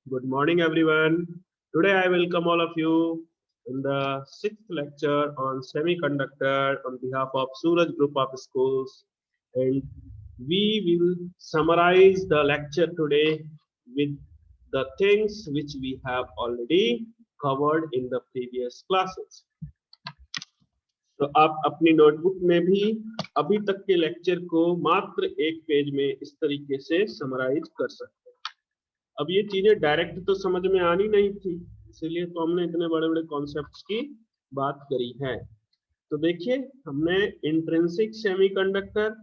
Good morning, everyone. Today, I welcome all of you in the sixth lecture on semiconductor on behalf of Suraj Group of Schools. And we will summarize the lecture today with the things which we have already covered in the previous classes. तो आप अपनी notebook में भी अभी तक के lecture को मात्र एक पेज में इस तरीके से समराइज कर सकते हैं। अब ये चीजें डायरेक्ट तो समझ में आनी नहीं थी, इसीलिए तो हमने इतने बड़े बड़े कॉन्सेप्ट्स की बात करी है। तो देखिए, हमने इंट्रिंसिक सेमीकंडक्टर,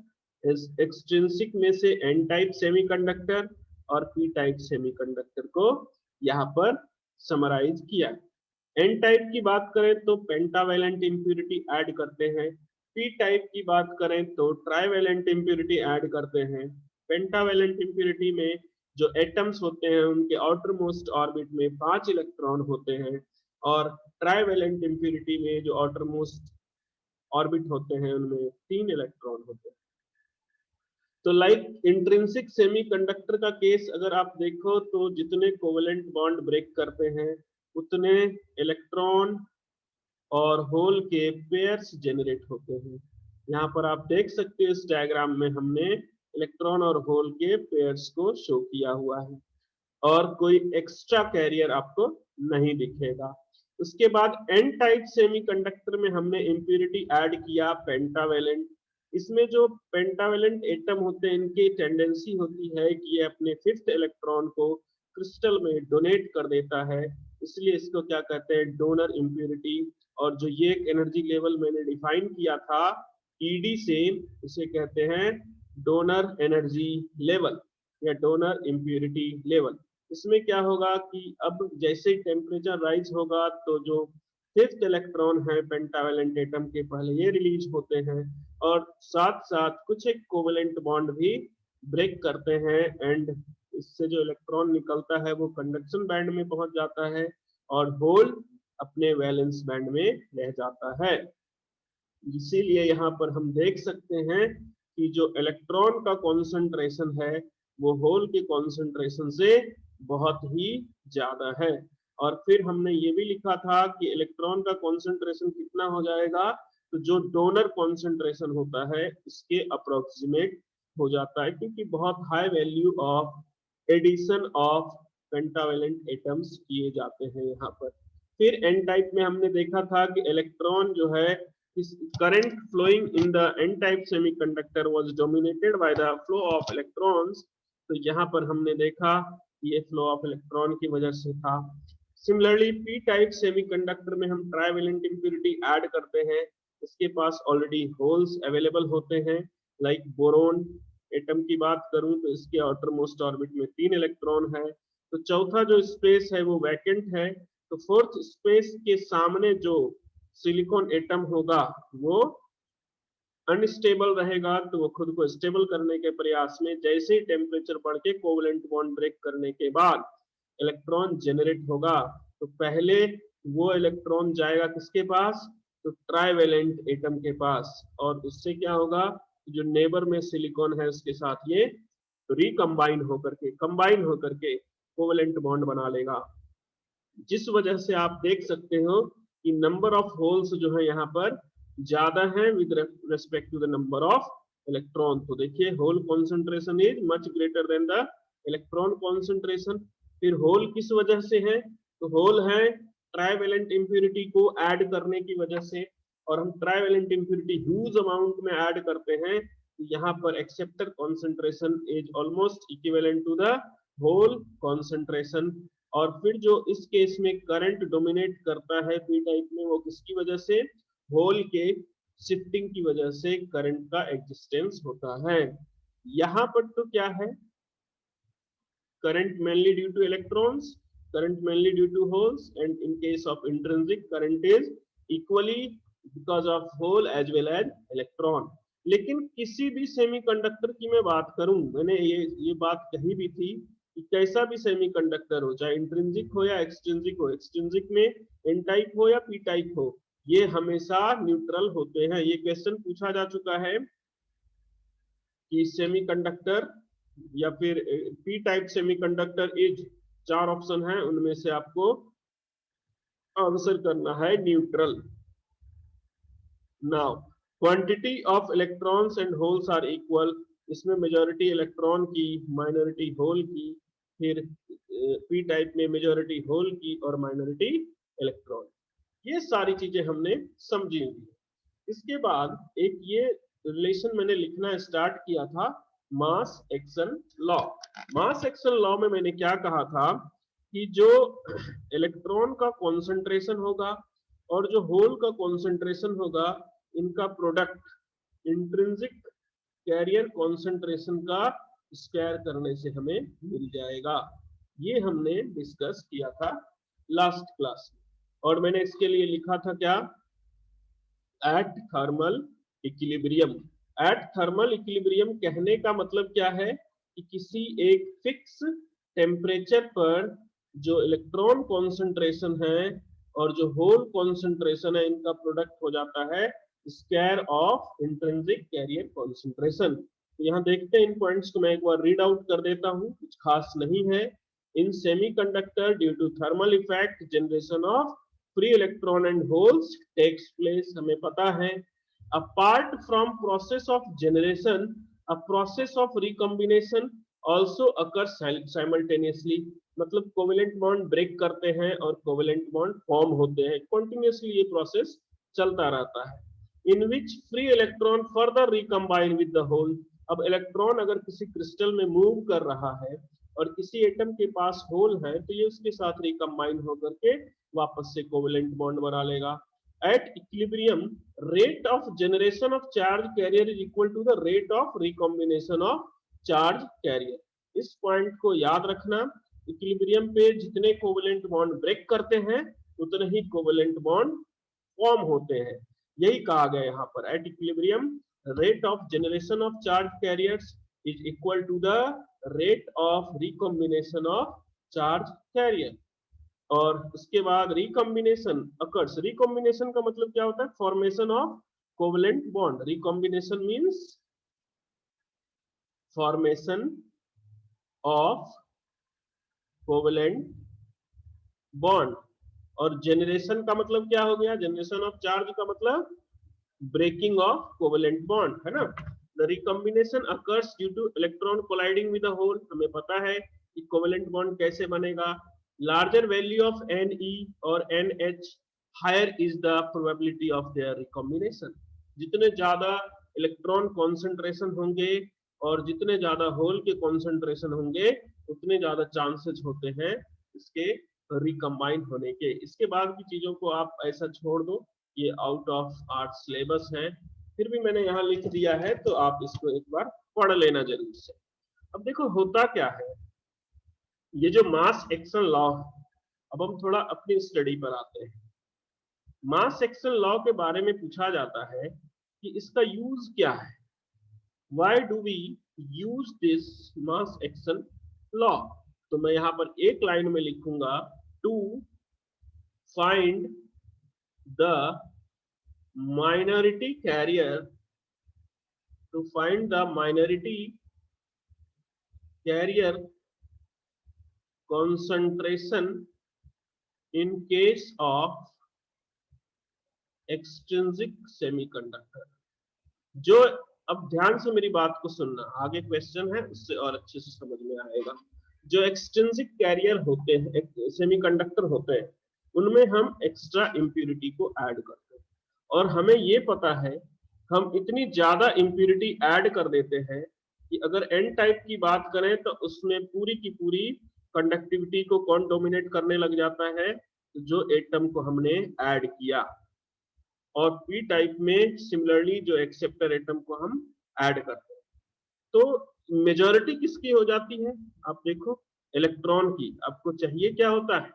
एक्सट्रिंसिक में से एन टाइप सेमीकंडक्टर और पी टाइप सेमीकंडक्टर को यहाँ पर समराइज किया। एन टाइप की बात करें तो पेंटावेलेंट इंप्यूरिटी ऐड करते हैं। पी टाइप की बात करें तो ट्राइवेलेंट इंप्यूरिटी ऐड करते हैं। पेंटावेलेंट इंप्यूरिटी में जो एटम्स होते हैं उनके आउटर मोस्ट ऑर्बिट में 5 इलेक्ट्रॉन होते हैं, और ट्राइवेलेंट इंप्यूरिटी में जो आउटर मोस्ट ऑर्बिट होते हैं उनमें 3 इलेक्ट्रॉन होते हैं। तो लाइक इंट्रिंसिक सेमीकंडक्टर का केस अगर आप देखो तो जितने कोवेलेंट बॉन्ड ब्रेक करते हैं उतने इलेक्ट्रॉन और होल के पेयर्स जनरेट होते हैं। यहाँ पर आप देख सकते हो इस डायग्राम में हमने इलेक्ट्रॉन और होल के पेयर्स को शो किया हुआ है, और कोई एक्स्ट्रा कैरियर आपको नहीं दिखेगा। उसके बाद एन टाइप सेमीकंडक्टर में हमने इंप्यूरिटी ऐड किया पेंटावेलेंट। इसमें जो पेंटावेलेंट एटम होते हैं इनकी टेंडेंसी होती है कि ये अपने फिफ्थ इलेक्ट्रॉन को क्रिस्टल में डोनेट कर देता है, इसलिए इसको क्या कहते हैं, डोनर इंप्यूरिटी। और जो ये एनर्जी लेवल मैंने डिफाइन किया था ईडी से, इसे कहते हैं डोनर एनर्जी लेवल या डोनर इंप्यूरिटी लेवल। इसमें क्या होगा कि अब जैसे ही टेम्परेचर राइज होगा तो जो फिफ्थ इलेक्ट्रॉन है पेंटावेलेंट एटम के, पहले ये रिलीज होते हैं और साथ साथ कुछ एक कोवेलेंट बॉन्ड भी ब्रेक करते हैं, एंड इससे जो इलेक्ट्रॉन निकलता है वो कंडक्शन बैंड में पहुंच जाता है और होल अपने वैलेंस बैंड में रह जाता है। इसीलिए यहाँ पर हम देख सकते हैं कि जो इलेक्ट्रॉन का कॉन्सेंट्रेशन है वो होल के कॉन्सेंट्रेशन से बहुत ही ज्यादा है। और फिर हमने ये भी लिखा था कि इलेक्ट्रॉन का कॉन्सेंट्रेशन कितना हो जाएगा, तो जो डोनर कॉन्सेंट्रेशन होता है इसके अप्रोक्सीमेट हो जाता है, क्योंकि बहुत high value of addition of pentavalent atoms किए जाते हैं यहाँ पर। फिर एन टाइप में हमने देखा था कि इलेक्ट्रॉन जो है, current flowing in the n-type semiconductor was dominated by the flow of electrons। तो यहाँ पर हमने देखा ये फ्लो ऑफ इलेक्ट्रॉन की वजह से था। सिमिलरली पी टाइप सेमीकंडक्टर में हम ट्राइवेलेंट इंप्यूरिटी ऐड करते हैं, इसके पास ऑलरेडी होल्स अवेलेबल होते हैं। लाइक बोरोन एटम की बात करूं तो इसके आउटर मोस्ट ऑर्बिट में 3 इलेक्ट्रॉन है, तो चौथा जो स्पेस है वो वैकेंट है। तो फोर्थ स्पेस के सामने जो सिलिकॉन एटम होगा वो अनस्टेबल रहेगा, तो वो खुद को स्टेबल करने के प्रयास में जैसे ही टेम्परेचर बढ़ के कोवेलेंट बॉन्ड ब्रेक करने के बाद इलेक्ट्रॉन जनरेट होगा, तो पहले वो इलेक्ट्रॉन जाएगा किसके पास, तो ट्राइवेलेंट एटम के पास, और उससे क्या होगा, जो नेबर में सिलिकॉन है उसके साथ ये कंबाइन होकर के कोवेलेंट बॉन्ड बना लेगा, जिस वजह से आप देख सकते हो कि नंबर ऑफ होल्स जो है यहाँ पर ज्यादा है with respect to the number of electron. तो देखिए hole concentration is much greater than the electron concentration. फिर होल किस वजह से है, तो होल है ट्राइवेलेंट इंप्यूरिटी को ऐड करने की वजह से, और हम ट्राइवेलेंट इंप्यूरिटी ह्यूज अमाउंट में ऐड करते हैं, यहाँ पर acceptor concentration is almost equivalent to the hole concentration. और फिर जो इस केस में करंट डोमिनेट करता है पी टाइप में, वो किसकी वजह से, होल के शिफ्टिंग की वजह से करंट का एग्जिस्टेंस होता है। यहाँ पर तो क्या है, current mainly due to electrons, current mainly due to holes, and in case of intrinsic current is equally because of hole as well as electron. लेकिन किसी भी सेमीकंडक्टर की मैं बात करूं, मैंने ये बात कही भी थी कि कैसा भी सेमीकंडक्टर हो, चाहे इंट्रिंसिक हो या एक्सट्रिंसिक हो, एक्सट्रिंसिक में एन टाइप हो या पी टाइप हो, ये हमेशा न्यूट्रल होते हैं। ये क्वेश्चन पूछा जा चुका है कि सेमीकंडक्टर या फिर P type semiconductor is 4 option है, उनमें से आपको आंसर करना है neutral. Now quantity of electrons and holes are equal, इसमें मेजॉरिटी इलेक्ट्रॉन की, माइनॉरिटी होल की, फिर पी टाइप में मेजॉरिटी होल की और माइनॉरिटी इलेक्ट्रॉन। ये सारी चीजें हमने समझी हुई। इसके बाद एक ये रिलेशन मैंने लिखना स्टार्ट किया था, मास एक्शन लॉ। मास एक्शन लॉ में मैंने क्या कहा था कि जो इलेक्ट्रॉन का कॉन्सेंट्रेशन होगा और जो होल का कॉन्सेंट्रेशन होगा, इनका प्रोडक्ट इंट्रिंसिक कैरियर कॉन्सेंट्रेशन का स्क्वायर करने से हमें मिल जाएगा। ये हमने डिस्कस किया था लास्ट क्लास में, और मैंने इसके लिए लिखा था क्या, at thermal equilibrium. At thermal equilibrium कहने का मतलब क्या है कि किसी एक फिक्स टेम्परेचर पर जो इलेक्ट्रॉन कॉन्सेंट्रेशन है और जो होल कॉन्सेंट्रेशन है, इनका प्रोडक्ट हो जाता है square of intrinsic carrier concentration. तो यहाँ देखते हैं इन पॉइंट्स को मैं एक बार रीड आउट कर देता हूँ, कुछ खास नहीं है। In semiconductor due to thermal effect generation of free electron and holes takes place, हमें पता है। Apart from process of generation, a process of recombination also occur simultaneously, मतलब कोवेलेंट बॉन्ड ब्रेक करते हैं और कोवेलेंट बॉन्ड फॉर्म होते हैं, continuously ये प्रोसेस चलता रहता है। In which free electron further recombine with the hole, अब इलेक्ट्रॉन अगर किसी क्रिस्टल में मूव कर रहा है और किसी एटम के पास होल है, तो ये उसके साथ रिकम्बाइन होकर के वापस से कोवेलेंट बॉन्ड बना लेगा। At equilibrium rate of generation of charge carrier is equal to the rate of recombination of charge carrier. इस पॉइंट को याद रखना, इक्विलिब्रियम पे जितने कोवेलेंट बॉन्ड ब्रेक करते हैं उतने ही कोवेलेंट बॉन्ड फॉर्म होते हैं। यही कहा गया यहाँ पर, at equilibrium rate of generation of charge carriers is equal to the rate of recombination of charge carrier. और उसके बाद रिकॉम्बिनेशन अकर्स, रिकॉम्बिनेशन का मतलब क्या होता है, formation of covalent bond. Recombination means formation of covalent bond. और generation का मतलब क्या हो गया, जनरेशन ऑफ चार्ज का मतलब ब्रेकिंग ऑफ कोवेलेंट बॉन्ड, है ना। The recombination occurs due to electron colliding with the hole, हमें पता है कि कोवेलेंट बॉन्ड कैसे बनेगा। लार्जर वैल्यू ऑफ Ne और NH, higher is the probability of their recombination. जितने ज्यादा इलेक्ट्रॉन कॉन्सेंट्रेशन होंगे और जितने ज्यादा होल के कॉन्सेंट्रेशन होंगे, उतने ज्यादा चांसेस होते हैं इसके रिकम्बाइन होने के। इसके बाद की चीजों को आप ऐसा छोड़ दो, ये आउट ऑफ आर्ट सिलेबस है, फिर भी मैंने यहाँ लिख दिया है तो आप इसको एक बार पढ़ लेना जरूर से। अब देखो होता क्या है, ये जो मास एक्शन लॉ, अब हम थोड़ा अपनी स्टडी पर आते हैं। मास एक्शन लॉ के बारे में पूछा जाता है कि इसका यूज क्या है, why do we use this mass action law. तो मैं यहाँ पर एक लाइन में लिखूंगा, to find the minority carrier, to find the minority carrier concentration in case of extrinsic semiconductor। जो, अब ध्यान से मेरी बात को सुनना, आगे क्वेश्चन है उससे और अच्छे से समझ में आएगा। जो एक्सट्रिंसिक कैरियर होते हैं, सेमीकंडक्टर होते हैं, उनमें हम एक्स्ट्रा इंप्यूरिटी को ऐड करते हैं, और हमें ये पता है हम इतनी ज्यादा इंप्यूरिटी ऐड कर देते हैं कि अगर एन टाइप की बात करें तो उसमें पूरी की पूरी कंडक्टिविटी को कौन डोमिनेट करने लग जाता है, जो एटम को हमने ऐड किया। और पी टाइप में सिमिलरली जो एक्सेप्टर एटम को हम ऐड करते हैं, तो मेजॉरिटी किसकी हो जाती है, आप देखो इलेक्ट्रॉन की। आपको चाहिए क्या होता है,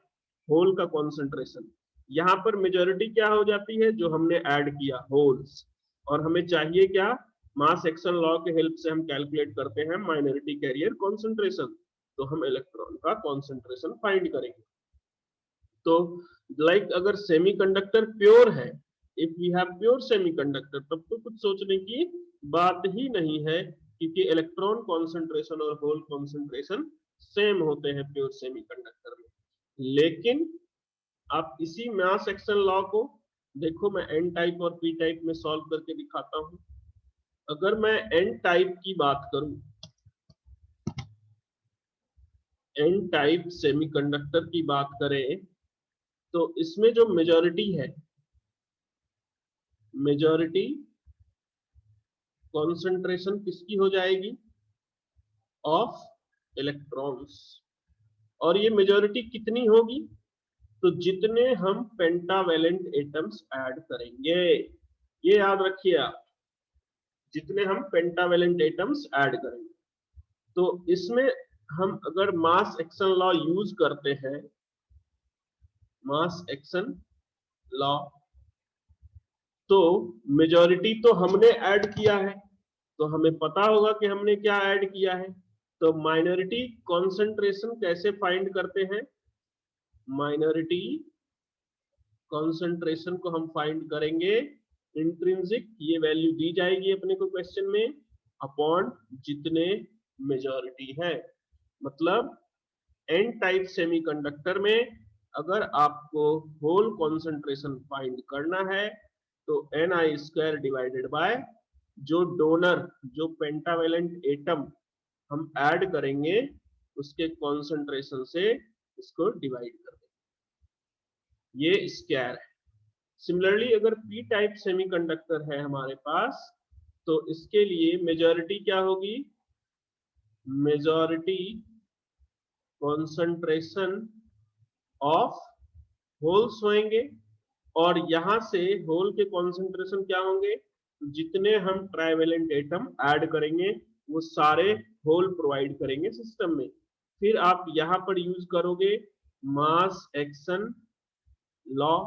होल का कॉन्सेंट्रेशन। यहाँ पर मेजॉरिटी क्या हो जाती है, जो हमने ऐड किया होल्स। और हमें चाहिए क्या, मास एक्शन लॉ के हेल्प से हम कैलकुलेट करते हैं माइनॉरिटी कैरियर कॉन्सेंट्रेशन, तो हम इलेक्ट्रॉन का कॉन्सेंट्रेशन फाइंड करेंगे। तो लाइक अगर सेमीकंडक्टर प्योर है, if we have pure semiconductor, तब तो कुछ सोचने की बात ही नहीं है, क्योंकि इलेक्ट्रॉन कॉन्सेंट्रेशन और होल कॉन्सेंट्रेशन सेम होते हैं प्योर सेमीकंडक्टर में। लेकिन आप इसी मास एक्शन लॉ को देखो, मैं एन टाइप और पी टाइप में सॉल्व करके दिखाता हूं। अगर मैं एन टाइप की बात करूं, एन टाइप सेमीकंडक्टर की बात करें, तो इसमें जो मेजॉरिटी है, मेजॉरिटी कॉन्सेंट्रेशन किसकी हो जाएगी? Of electrons. और ये मेजॉरिटी कितनी होगी? तो जितने हम पेंटावेलेंट एटम्स ऐड करेंगे, ये याद रखिए आप, जितने हम पेंटावेलेंट एटम्स ऐड करेंगे। तो इसमें हम अगर मास एक्शन लॉ यूज करते हैं, मास एक्शन लॉ, तो मेजॉरिटी तो हमने ऐड किया है, तो हमें पता होगा कि हमने क्या ऐड किया है। तो माइनॉरिटी कॉन्सेंट्रेशन कैसे फाइंड करते हैं? माइनॉरिटी कॉन्सेंट्रेशन को हम फाइंड करेंगे इंट्रिंसिक, ये वैल्यू दी जाएगी अपने को क्वेश्चन में, अपॉन जितने मेजॉरिटी है। मतलब एन टाइप सेमीकंडक्टर में अगर आपको होल कॉन्सेंट्रेशन फाइंड करना है, तो Ni² डिवाइडेड बाय जो डोनर, जो पेंटावेलेंट एटम हम ऐड करेंगे उसके कॉन्सेंट्रेशन से इसको डिवाइड कर देंगे, ये स्क्वायर है। सिमिलरली अगर पी टाइप सेमीकंडक्टर है हमारे पास, तो इसके लिए मेजॉरिटी क्या होगी? मेजॉरिटी कॉन्सेंट्रेशन ऑफ होल्स होंगे, और यहां से होल के कॉन्सेंट्रेशन क्या होंगे? जितने हम ट्राइवेलेंट एटम ऐड करेंगे वो सारे होल प्रोवाइड करेंगे सिस्टम में। फिर आप यहां पर यूज करोगे मास एक्शन लॉ,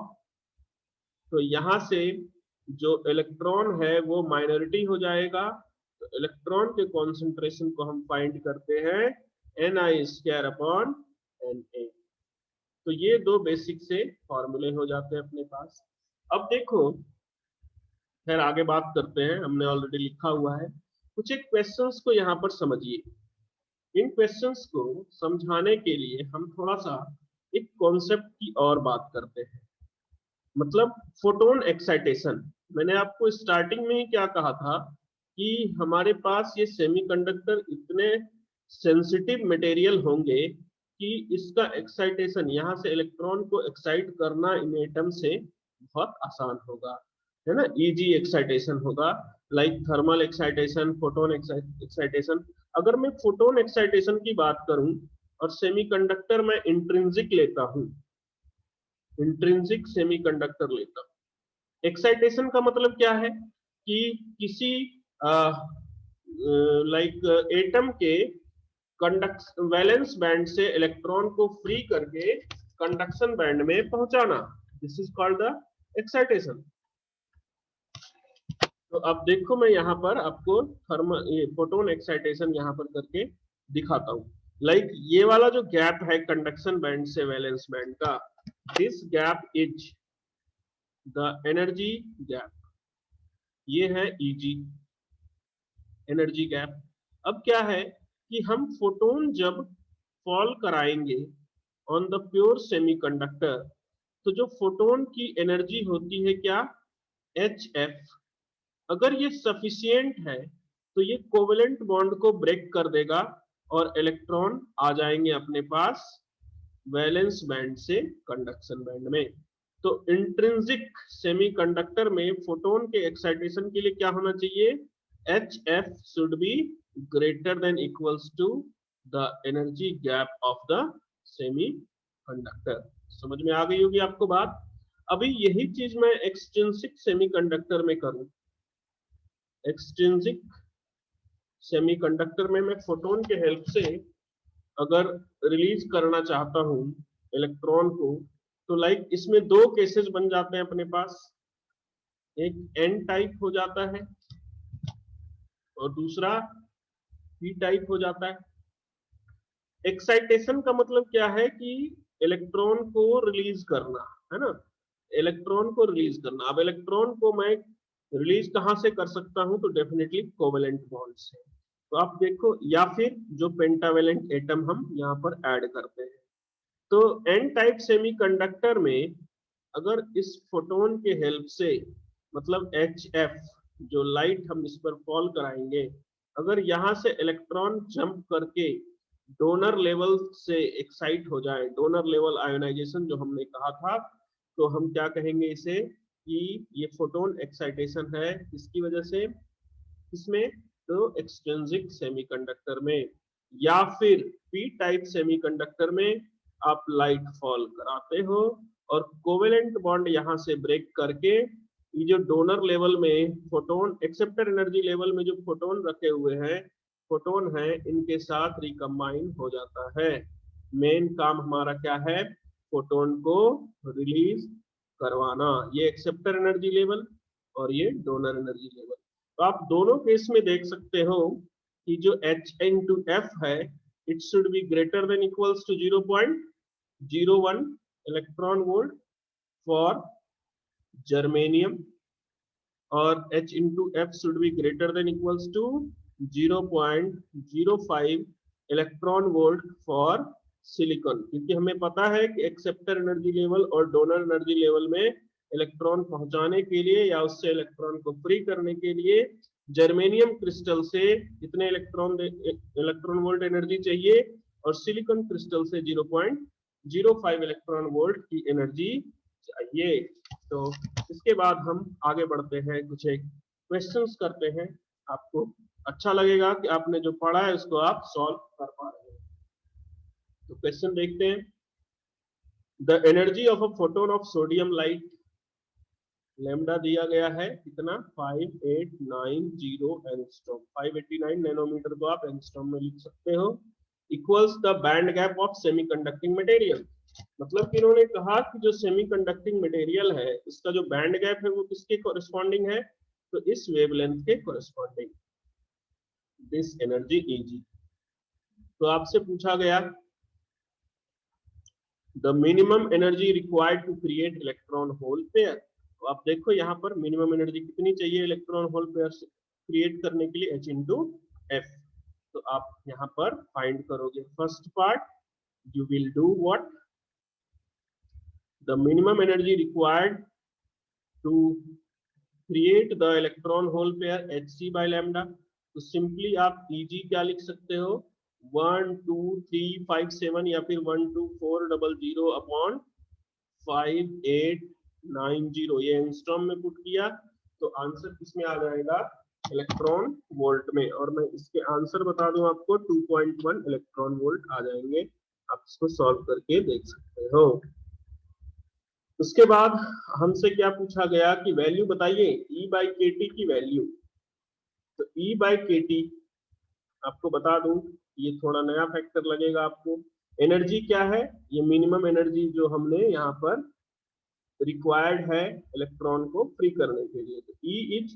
तो यहां से जो इलेक्ट्रॉन है वो माइनॉरिटी हो जाएगा, तो इलेक्ट्रॉन के कॉन्सेंट्रेशन को हम फाइंड करते हैं Ni² अपॉन Na। तो ये दो बेसिक से फॉर्मूले हो जाते हैं अपने पास। अब देखो, खैर आगे बात करते हैं, हमने ऑलरेडी लिखा हुआ है। कुछ एक क्वेश्चंस को यहाँ पर समझिए। इन क्वेश्चंस को समझाने के लिए हम थोड़ा सा एक कॉन्सेप्ट की और बात करते हैं, मतलब फोटोन एक्साइटेशन। मैंने आपको स्टार्टिंग में ही क्या कहा था कि हमारे पास ये सेमीकंडक्टर इतने सेंसिटिव मटेरियल होंगे कि इसका एक्साइटेशन, यहाँ से इलेक्ट्रॉन को एक्साइट करना इन एटम से बहुत आसान होगा, है ना, इजी एक्साइटेशन होगा, like thermal excitation, photon excitation. अगर मैं फोटोन एक्साइटेशन की बात करूं और सेमीकंडक्टर में इंट्रिंसिक लेता हूं, इंट्रिंसिक सेमीकंडक्टर लेता हूं, एक्साइटेशन का मतलब क्या है कि किसी लाइक एटम के कंडक्शन वैलेंस बैंड से इलेक्ट्रॉन को फ्री करके कंडक्शन बैंड में पहुंचाना, this is called the excitation. तो अब देखो, मैं यहाँ पर आपको थर्मल फोटोन एक्साइटेशन यहाँ पर करके दिखाता हूँ। लाइक ये वाला जो गैप है कंडक्शन बैंड से वैलेंस बैंड का, this gap is the energy gap, ये है Eg, एनर्जी गैप। अब क्या है कि हम फोटोन जब फॉल कराएंगे ऑन द प्योर सेमीकंडक्टर, तो जो फोटोन की एनर्जी होती है क्या? Hf। अगर ये सफिशिएंट है तो ये कोवेलेंट बॉन्ड को ब्रेक कर देगा और इलेक्ट्रॉन आ जाएंगे अपने पास वैलेंस बैंड से कंडक्शन बैंड में। तो इंट्रिंसिक सेमीकंडक्टर में फोटोन के एक्साइटेशन के लिए क्या होना चाहिए? Hf should be greater than equals to the energy gap of the semiconductor। समझ में आ गई होगी आपको बात। अभी यही चीज मैं एक्सट्रिंसिक सेमीकंडक्टर में करूं, एक्सट्रिंसिक सेमीकंडक्टर में मैं फोटोन के हेल्प से अगर रिलीज करना चाहता हूं इलेक्ट्रॉन को, तो लाइक इसमें दो केसेस बन जाते हैं अपने पास, एक एन टाइप हो जाता है और दूसरा पी टाइप हो जाता है। एक्साइटेशन का मतलब क्या है कि इलेक्ट्रॉन को रिलीज करना, है ना, इलेक्ट्रॉन को रिलीज करना। अब इलेक्ट्रॉन को मैं रिलीज कहां से कर सकता हूं? तो डेफिनेटली कोवेलेंट बॉन्ड से। तो आप देखो, या फिर जो पेंटावेलेंट एटम हम यहाँ पर ऐड करते हैं। तो एन टाइप सेमीकंडक्टर में अगर इस फोटोन के हेल्प से, मतलब एच एफ, जो लाइट हम इस पर फॉल कराएंगे, अगर यहाँ से इलेक्ट्रॉन जंप करके डोनर लेवल से एक्साइट हो जाए, डोनर लेवल आयोनाइजेशन जो हमने कहा था, तो हम क्या कहेंगे इसे, कि ये फोटोन एक्साइटेशन है। इसकी वजह से इसमें, तो एक्सट्रिंसिक सेमीकंडक्टर में, या फिर पी टाइप सेमीकंडक्टर में आप लाइट फॉल कराते हो और कोवेलेंट बॉन्ड यहां से ब्रेक करके ये जो डोनर लेवल में फोटोन, एक्सेप्टर एनर्जी लेवल में जो फोटोन रखे हुए हैं, फोटोन है, इनके साथ रिकम्बाइन हो जाता है। मेन काम हमारा क्या है, फोटोन को रिलीज करवाना। ये एक्सेप्टर एनर्जी लेवल और ये डोनर एनर्जी लेवल। तो आप दोनों केस में देख सकते हो कि जो एच एन टू एफ है, it should be greater than equals to 0.01 electron volt for germanium, और H into F should be greater than equals to 0.05 electron volt for silicon. क्योंकि हमें पता है कि एक्सेप्टर एनर्जी लेवल और donor energy level में electron पहुंचाने के लिए या उससे इलेक्ट्रॉन को फ्री करने के लिए जर्मेनियम क्रिस्टल से कितने इलेक्ट्रॉन वोल्ट एनर्जी चाहिए, और सिलिकॉन क्रिस्टल से 0.05 इलेक्ट्रॉन वोल्ट की एनर्जी चाहिए। तो इसके बाद हम आगे बढ़ते हैं, कुछ एक क्वेश्चंस करते हैं। आपको अच्छा लगेगा कि आपने जो पढ़ा है उसको आप सॉल्व कर पा रहे हैं। तो क्वेश्चन देखते हैं। The energy of a photon of sodium light, lambda दिया गया है कितना, 5890 एंगस्ट्रॉम, 589 नैनोमीटर को आप एंगस्ट्रॉम में लिख सकते हो, equals the band gap of semiconducting material. मतलब कि इन्होंने कहा कि जो सेमीकंडक्टिंग मटेरियल है, इसका जो बैंड गैप है वो किसके कॉरेस्पॉन्डिंग है, तो इस वेवलेंथ के कॉरेस्पॉन्डिंग, दिस एनर्जी Eg। तो आपसे पूछा गया the minimum energy required to create electron hole pair. तो आप देखो यहाँ पर मिनिमम एनर्जी कितनी चाहिए इलेक्ट्रॉन होल पेयर क्रिएट करने के लिए, H इंटू एफ। तो आप यहाँ पर फाइंड करोगे। First part, you will do what, the minimum energy required to create the electron hole pair Hc by lambda। तो सिंपली आप Eg क्या लिख सकते हो, 12357 या फिर 12400 अपॉन 5890, ये एंगस्ट्रॉम में पुट किया तो आंसर किसमें आ जाएगा, इलेक्ट्रॉन वोल्ट में। और मैं इसके आंसर बता दूं आपको, 2.1 इलेक्ट्रॉन वोल्ट आ जाएंगे। आप इसको सॉल्व करके देख सकते हो। उसके बाद हमसे क्या पूछा गया कि वैल्यू बताइए E बाई के टी की वैल्यू। तो E बाई के टी आपको बता दूं, ये थोड़ा नया फैक्टर लगेगा आपको। एनर्जी क्या है, ये मिनिमम एनर्जी जो हमने यहाँ पर रिक्वायर्ड है इलेक्ट्रॉन को फ्री करने के लिए। तो E इज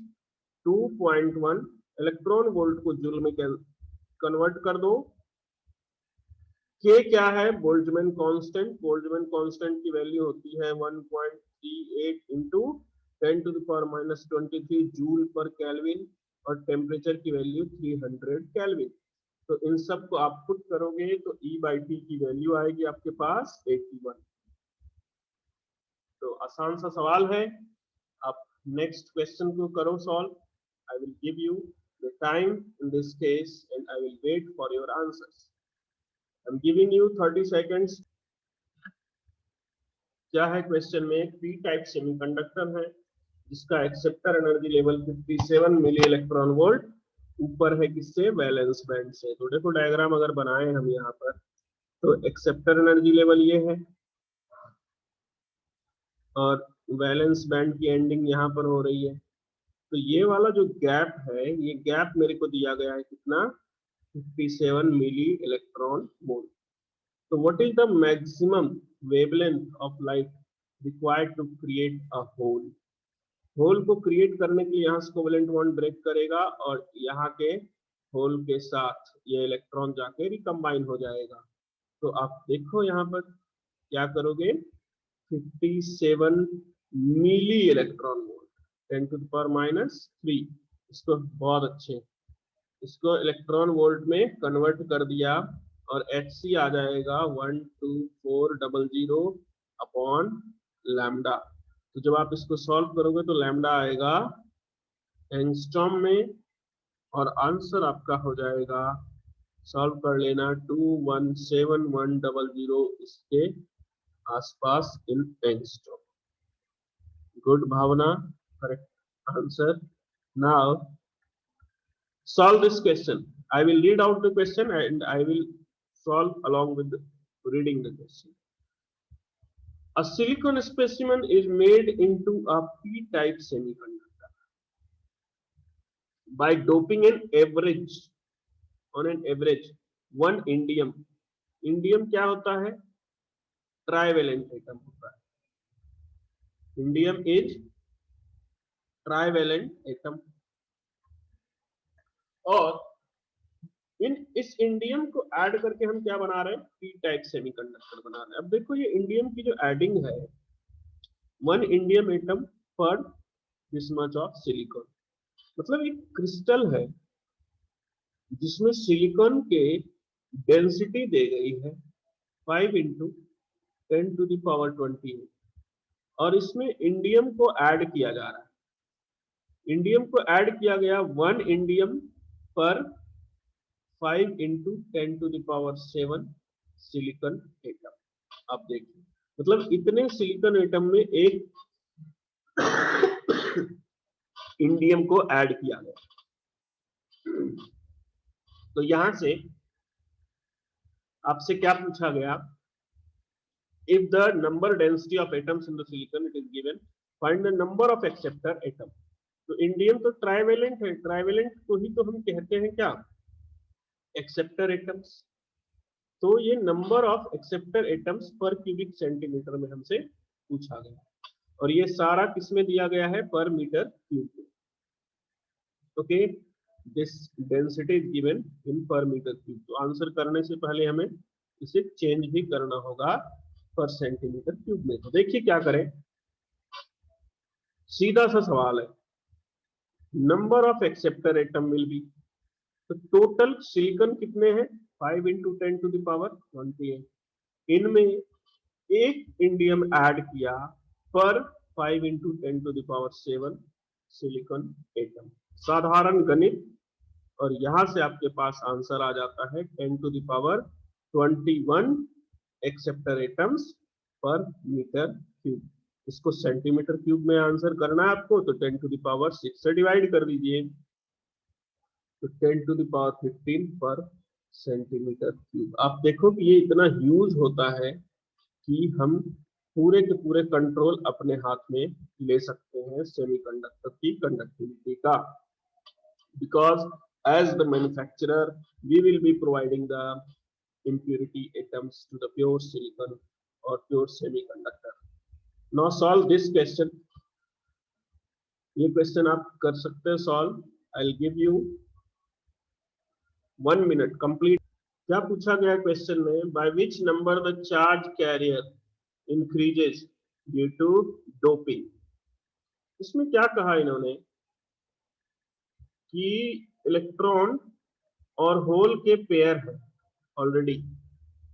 2.1, इलेक्ट्रॉन वोल्ट को जूल में कन्वर्ट कर दो। के क्या है, बोल्ट्जमैन कांस्टेंट। बोल्ट्जमैन कांस्टेंट की वैल्यू होती है 1.38 इंटू 10⁻⁻23 जूल पर केल्विन, और टेम्परेचर की वैल्यू 300 केल्विन। तो इन सब को आप पुट करोगे तो E बाई टी की वैल्यू आएगी आपके पास 81। तो आसान सा सवाल है। आप नेक्स्ट क्वेश्चन को करो solve. I will give you the time in this case and I will wait for your answers. I'm giving you 30 seconds। क्या है क्वेश्चन में, पी टाइप सेमीकंडक्टर है जिसका acceptor energy level 57 milli electron volt, ऊपर है किससे, valence band से। तो देखो डायग्राम अगर बनाए हम यहाँ पर, तो एक्सेप्टर एनर्जी लेवल ये है और वैलेंस बैंड की एंडिंग यहाँ पर हो रही है। तो ये वाला जो गैप है, ये गैप मेरे को दिया गया है कितना, 57 milli electron volt. So what is the maximum wavelength of light required to create a hole? Hole को क्रिएट करने के लिए यहाँ से कोवेलेंट बॉन्ड ब्रेक करेगा और यहाँ के होल के साथ ये इलेक्ट्रॉन जाके रिकम्बाइन हो जाएगा। तो आप देखो यहाँ पर क्या करोगे, 57 मिली इलेक्ट्रॉन वोल्ट, 10⁻⁻3। इसको बहुत अच्छे इसको इलेक्ट्रॉन वोल्ट में कन्वर्ट कर दिया और Hc आ जाएगा 12400 अपॉन लैम्डा। तो जब आप इसको सॉल्व करोगे तो लैम्डा आएगा एंगस्ट्रॉम में और आंसर आपका हो जाएगा, सॉल्व कर लेना, 217100 इसके आसपास in angstrom. Good Bhavna, correct answer. Now solve this question. I will read out the question and I will solve along with reading the question. A silicon specimen is made into a p-type semiconductor by doping an average one indium. indium क्या होता है? Trivalent atom होता है। Indium is trivalent atom और इस indium को add करके हम क्या बना रहे हैं? पी टाइप सेमीकंडक्टर बना रहे हैं। अब देखो ये इंडियम की जो एडिंग है, 1 इंडियम एटम पर दिस मच ऑफ सिलिकॉन, मतलब एक क्रिस्टल है जिसमें सिलिकॉन के डेंसिटी दे गई है 5 × 10⁻28 और इसमें इंडियम को ऐड किया जा रहा है। इंडियम को ऐड किया गया 1 इंडियम पर 5 × 10⁻7 सिलिकॉन एटम। आप देखिए, मतलब इतने सिलिकॉन एटम में एक इंडियम को ऐड किया गया। तो यहां से आपसे क्या पूछा गया? If the number density of atoms in the silicon it is given, find the number of acceptor atom. तो इंडियम तो ट्राइवेलेंट है, ट्राइवेलेंट को ही तो हम कहते हैं क्या? Acceptor atoms. तो ये नंबर ऑफ एक्सेप्टर एटम्स पर क्यूबिक सेंटीमीटर में हमसे पूछा गया और ये सारा किसमें दिया गया है? पर मीटर क्यूब में। Okay, this density is given in पर मीटर क्यूब। तो आंसर करने से पहले हमें इसे चेंज भी करना होगा पर सेंटीमीटर क्यूब में। तो देखिए क्या करें, सीधा सा सवाल है, number of acceptor atom will B, तो टोटल सिलिकॉन कितने हैं? 5 × 10⁻28। इनमें एक इंडियम ऐड किया पर 5 × 10⁻7 सिलिकॉन एटम। साधारण गणित, और यहां से आपके पास आंसर आ जाता है 10⁻21 acceptor atoms per metre cube. इसको सेंटीमीटर क्यूब में आंसर करना है आपको, तो 10⁻6 से डिवाइड कर दीजिए, तो 10⁻15 पर सेंटीमीटर क्यूब। आप देखो कि ये इतना ह्यूज होता है कि हम पूरे के पूरे कंट्रोल अपने हाथ में ले सकते हैं सेमीकंडक्टर की कंडक्टिविटी का, because as the manufacturer we will be providing the impurity atoms to the pure silicon or pure semiconductor. Now solve this question. ये क्वेश्चन आप कर सकते हैं solve. I'll give you 1 minute complete. क्या पूछा गया क्वेश्चन में? by which number the charge carrier increases due to doping. इसमें क्या कहा इन्होंने कि इलेक्ट्रॉन और होल के पेयर है ऑलरेडी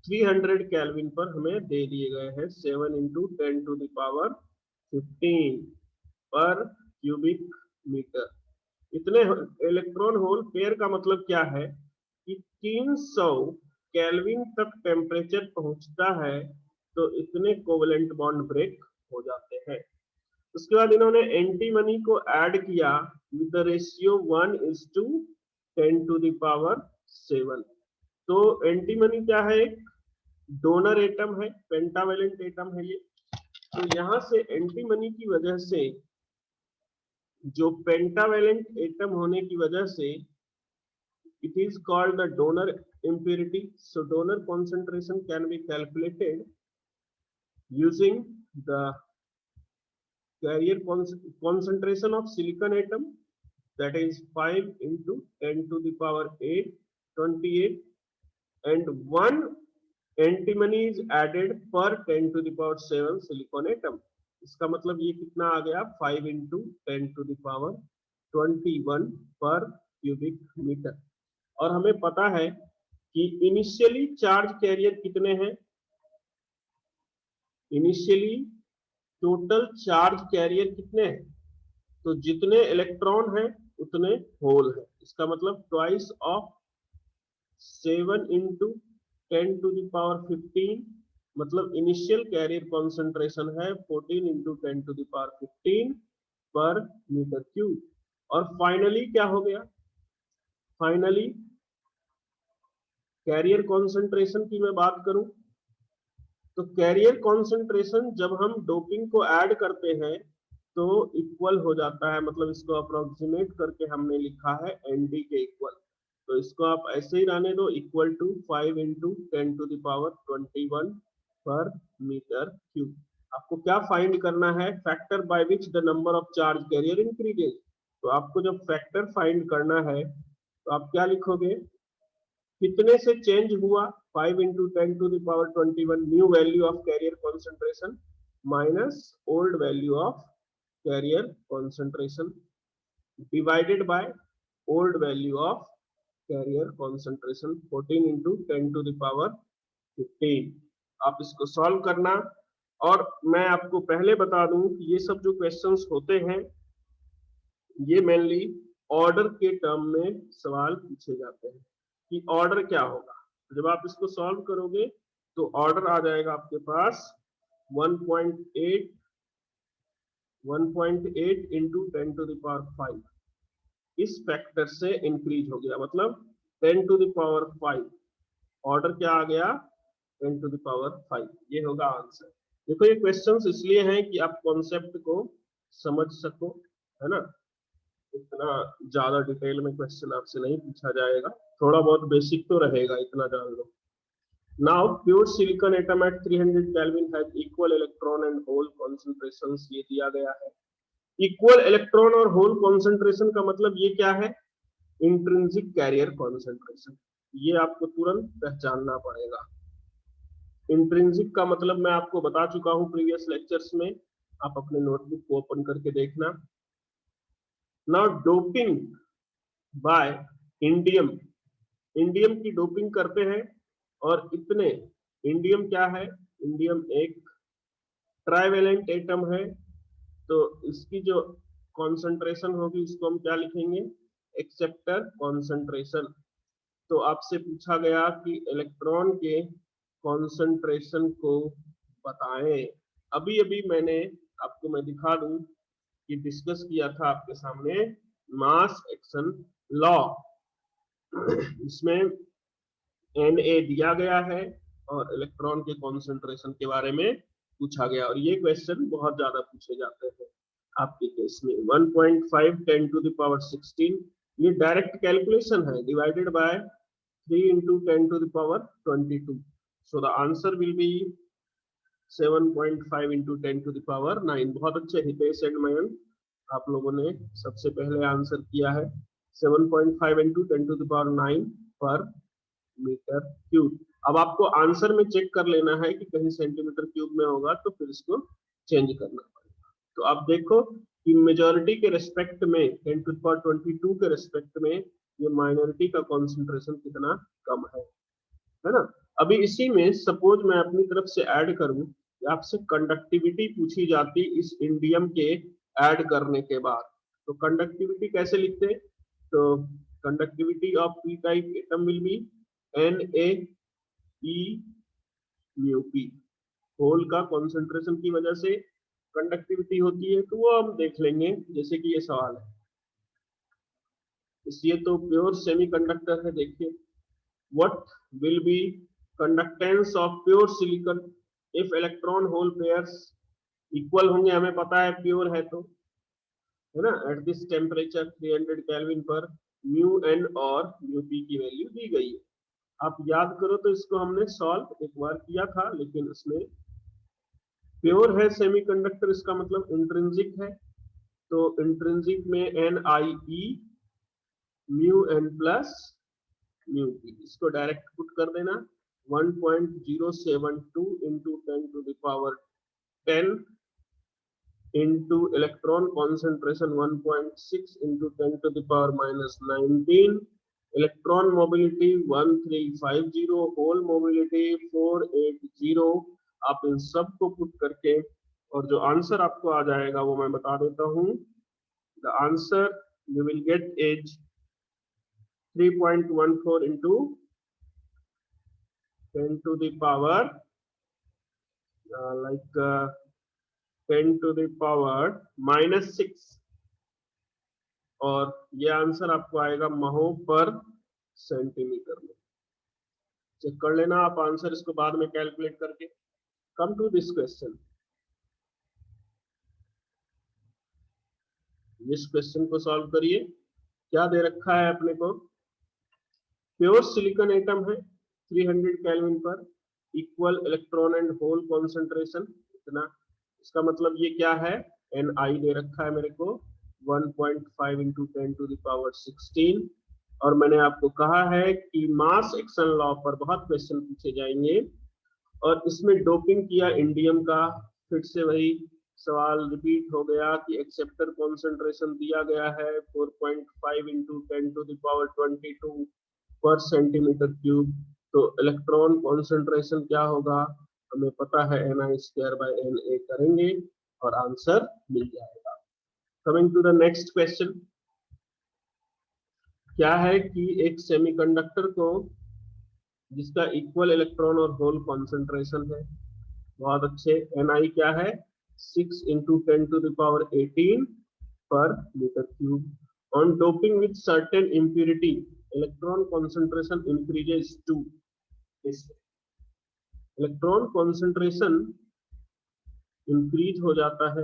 300 केल्विन पर हमें दे दिए गए हैं 7 × 10⁻15 पर क्यूबिक मीटर। इतने इलेक्ट्रॉन होल पेयर का मतलब क्या है कि 300 केल्विन तक टेम्परेचर पहुंचता है तो इतने कोवेलेंट बॉन्ड ब्रेक हो जाते हैं। उसके बाद इन्होंने एंटीमनी को ऐड किया विद द रेशियो 1:10⁻7। तो एंटीमनी क्या है? एक डोनर एटम है, पेंटावेलेंट एटम है ये। तो यहां से एंटीमनी की वजह से, जो पेंटावेलेंट एटम होने की वजह से, it is called the donor impurity. So donor concentration can be calculated using the carrier concentration of silicon atom, that is 5 × 10⁸ 28, and 1 antimony is added per 10⁷ silicon atom. इसका मतलब ये कितना आ गया? 5 × 10⁻21 पर क्यूबिक मीटर। और हमें पता है कि इनिशियली चार्ज कैरियर कितने हैं, इनिशियली टोटल चार्ज कैरियर कितने हैं, तो जितने इलेक्ट्रॉन हैं उतने होल हैं। इसका मतलब ट्वाइस ऑफ 7 इंटू 10⁻15, मतलब इनिशियल कैरियर कॉन्सेंट्रेशन है 14 इंटू 10⁻15 पर मीटर क्यूब। और फाइनली क्या हो गया, फाइनली कैरियर कॉन्सेंट्रेशन की मैं बात करूं तो कैरियर कॉन्सेंट्रेशन जब हम डोपिंग को ऐड करते हैं तो इक्वल हो जाता है, मतलब इसको अप्रोक्सीमेट करके हमने लिखा है एनडी के इक्वल। तो इसको आप ऐसे ही रहने दो, इक्वल टू 5 इंटू 10⁻21 पर मीटर क्यूब। आपको क्या फाइंड करना है, factor by which the number of charge career increases. तो आपको जब फैक्टर फाइंड करना है तो आप क्या लिखोगे, कितने से चेंज हुआ 5 into 10⁻21 new value of carrier concentration minus old value of carrier concentration divided by old value of carrier concentration 14 into 10⁻15। आप इसको सॉल्व करना। और मैं आपको पहले बता दूं कि ये सब जो क्वेश्चंस होते हैं ये मेनली ऑर्डर के टर्म में सवाल पूछे जाते हैं कि ऑर्डर क्या होगा। जब आप इसको सॉल्व करोगे तो ऑर्डर आ जाएगा आपके पास 1.8 इंटू 10⁵ इस फैक्टर से इंक्रीज हो गया, मतलब 10⁵। ऑर्डर क्या आ गया, 10⁵। ये होगा आंसर। देखो ये क्वेश्चंस इसलिए हैं कि आप कॉन्सेप्ट को समझ सको, है ना। इतना ज्यादा डिटेल में क्वेश्चन आपसे नहीं पूछा जाएगा, थोड़ा बहुत बेसिक तो रहेगा, इतना जान लो। Now pure silicon atom at 300 kelvin has equal electron and hole concentrations, ये दिया गया है। इक्वल इलेक्ट्रॉन और होल कॉन्सेंट्रेशन का मतलब ये क्या है, इंट्रिंसिक कैरियर कॉन्सेंट्रेशन। ये आपको तुरंत पहचानना पड़ेगा। इंट्रिंसिक का मतलब मैं आपको बता चुका हूं प्रीवियस लेक्चर्स में, आप अपने नोटबुक को ओपन करके देखना। Now doping by indium, indium की डोपिंग करते हैं और इतने, इंडियम क्या है, इंडियम एक ट्राइवेलेंट एटम है, तो इसकी जो कॉन्सेंट्रेशन होगी इसको हम क्या लिखेंगे, एक्सेप्टर कॉन्सेंट्रेशन। तो आपसे पूछा गया कि इलेक्ट्रॉन के कॉन्सेंट्रेशन को बताएं। अभी अभी मैंने आपको मैं दिखा दूं कि डिस्कस किया था आपके सामने मास एक्शन लॉ। इसमें Na दिया गया है और इलेक्ट्रॉन के कॉन्सेंट्रेशन के बारे में पूछा गया, और ये क्वेश्चन बहुत ज्यादा पूछे जाते हैं आपके केस में। 1.5 10⁻16 ये डायरेक्ट कैलकुलेशन है, divided by 3 into 10⁻22। So the answer will be 7.5 into 10⁻9। बहुत अच्छे हितेश एंड मयंक, आप लोगों ने सबसे पहले आंसर किया है 7.5 इंटू 10⁻9 पर मीटर क्यूब। अब आपको आंसर में चेक कर लेना है कि कहीं सेंटीमीटर क्यूब में होगा तो फिर इसको चेंज करना पड़ेगा। तो आप देखो कि मेजॉरिटी के रेस्पेक्ट में 10⁻22 के रेस्पेक्ट में ये माइनॉरिटी का कॉन्सेंट्रेशन कितना कम है ना। अभी इसी में सपोज मैं अपनी तरफ से ऐड करूं, आपसे कंडक्टिविटी पूछी जाती इस इंडियम के ऐड करने के बाद, तो कंडक्टिविटी कैसे लिखते, तो conductivity of P type atom will be Na E mu P. Hole का कॉन्सेंट्रेशन की वजह से कंडक्टिविटी होती है, तो वो हम देख लेंगे, जैसे कि ये सवाल है। इसलिए तो प्योर सेमीकंडक्टर है। देखिए what will be conductance of pure silicon if electron hole pairs equal होंगे, हमें पता है प्योर है तो, है ना। एट दिस टेम्परेचर 300 केल्विन पर म्यू एन और म्यू पी की वैल्यू दी गई है। आप याद करो तो इसको हमने सॉल्व एक बार किया था, लेकिन इसमें प्योर है सेमीकंडक्टर, इसका मतलब इंट्रिंसिक है, तो इंट्रिंसिक में N I E mu N plus mu P, इसको डायरेक्ट पुट कर देना 1.072 into 10⁻10 into electron concentration 1.6 into 10⁻19 electron mobility 1350, hole mobility 480। आप इन सब को पुट करके और जो आंसर आपको आ जाएगा वो मैं बता देता हूँ। The answer you will get is 3.14 into 10 to the power 10 to the power -6, और ये आंसर आपको आएगा महो पर सेंटीमीटर में। चेक कर लेना आप आंसर इसको बाद में कैलकुलेट करके। कम टू दिस क्वेश्चन, इस क्वेश्चन को सॉल्व करिए। क्या दे रखा है अपने को? प्योर सिलिकॉन एटम है 300 केल्विन पर, equal electron and hole concentration इतना। इसका मतलब ये क्या है? Ni दे रखा है मेरे को 1.5 into 10 to the power 16। और मैंने आपको कहा है कि मास एक्शन लॉ पर बहुत क्वेश्चन पूछे जाएंगे, और इसमें डोपिंग किया इंडियम का। फिर से वही सवाल रिपीट हो गया कि एक्सेप्टर कॉन्सेंट्रेशन दिया गया है 4.5 into 10 to the power 22 पर सेंटीमीटर क्यूब। तो इलेक्ट्रॉन कॉन्सेंट्रेशन क्या होगा? हमें पता है Ni2/Na करेंगे और आंसर मिल जाएगा। Coming to the next question, क्या है कि एक सेमीकंडक्टर को जिसका इक्वल इलेक्ट्रॉन और होल कॉन्सेंट्रेशन है, बहुत अच्छे, Ni क्या है? 6 into 10 to the power 18 per metre cube. On doping with certain impurity, electron concentration increases to this। Electron concentration increase हो जाता है।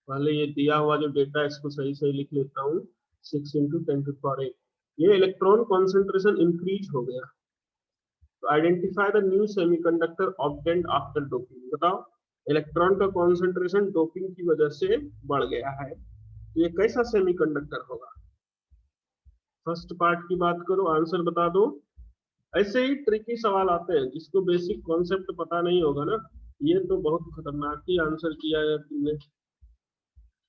पहले ये दिया हुआ जो डेटा है इसको सही सही लिख लेता हूँ। 6 into 10 to the power 8, ये इलेक्ट्रॉन कॉन्सेंट्रेशन इंक्रीज हो गया। तो identify the new semiconductor obtained after doping. बताओ, इलेक्ट्रॉन का कॉन्सेंट्रेशन डोपिंग की वजह से बढ़ गया है, ये कैसा सेमीकंडक्टर होगा? फर्स्ट पार्ट की बात करो, आंसर बता दो। ऐसे ही ट्रिकी सवाल आते हैं जिसको बेसिक कॉन्सेप्ट पता नहीं होगा ना, ये तो बहुत खतरनाक ही आंसर किया है तुमने।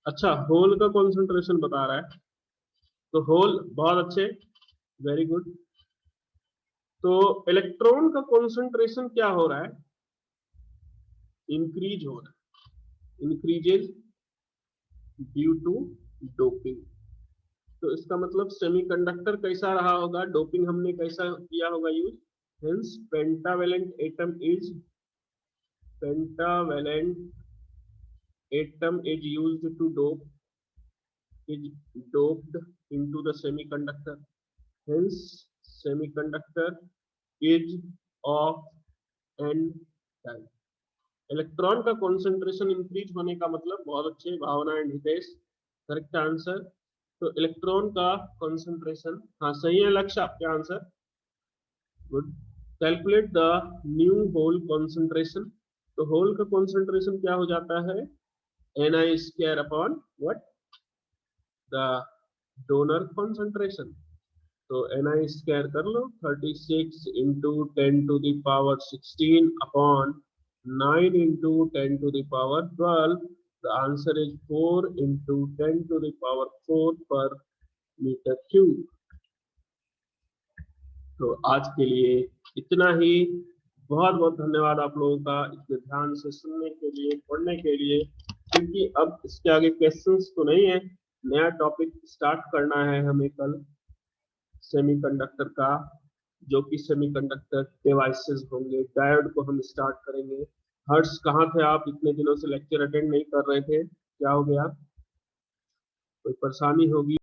अच्छा, होल का कॉन्सेंट्रेशन बता रहा है, तो होल बहुत अच्छे, वेरी गुड। तो इलेक्ट्रॉन का कॉन्सेंट्रेशन क्या हो रहा है? इंक्रीज हो रहा है, इंक्रीजेज ड्यू टू डोपिंग। तो इसका मतलब सेमीकंडक्टर कैसा रहा होगा? डोपिंग हमने कैसा किया होगा use? Hence pentavalent atom is used to dope, is doped into the semiconductor, hence semiconductor is of n type। Electron का कॉन्सेंट्रेशन इंक्रीज होने का मतलब, बहुत अच्छे Bhavna and Hitesh, correct answer. तो इलेक्ट्रॉन का कॉन्सेंट्रेशन, हाँ सही है लक्ष्य आपके answer, good. Calculate the new hole concentration. तो होल का कॉन्सेंट्रेशन क्या हो जाता है? Ni² upon what? The donor concentration. तो Ni² कर लो, 36 into 10 to the power 16 upon 9 into 10 to the power 12। The answer is 4 into 10 to the power 4 per metre cube. तो आज के लिए इतना ही। बहुत बहुत धन्यवाद आप लोगों का इतने ध्यान से सुनने के लिए, पढ़ने के लिए, क्योंकि अब इसके आगे क्वेश्चंस तो नहीं है, नया टॉपिक स्टार्ट करना है हमें कल सेमीकंडक्टर का, जो कि सेमीकंडक्टर डिवाइसेस होंगे। डायोड को हम स्टार्ट करेंगे। हर्ष, कहाँ थे आप? इतने दिनों से लेक्चर अटेंड नहीं कर रहे थे, क्या हो गया? कोई परेशानी होगी?